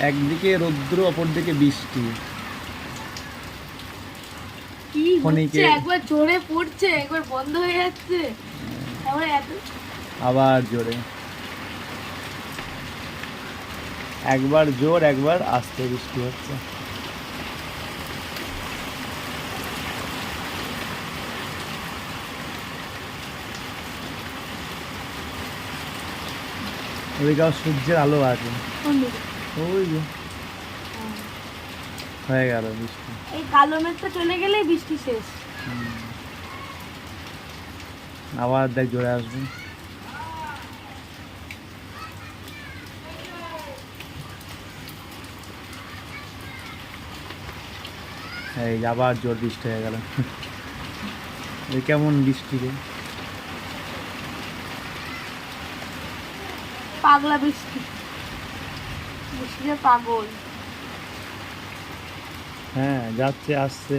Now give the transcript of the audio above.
একদিকে রৌদ্র, অপরদিকে বৃষ্টি। কি হচ্ছে, একবার জোরে পড়ছে, একবার বন্ধ হয়ে যাচ্ছে, আবার জোরে, একবার জোর একবার আস্তে বৃষ্টি হচ্ছে। ওইদিকে সূর্যের আলো আছে, ওই যে হয়ে গেল বৃষ্টি। এই কালো মেঘটা চলে গেলেই বৃষ্টি শেষ। আবার দেখ জোরে আসবে। এই আবার জোর বৃষ্টি হয়ে গেল। এই কেমন বৃষ্টি রে, পাগলা বৃষ্টি, বৃষ্টিতে পাগল। হ্যাঁ যাচ্ছে আসছে।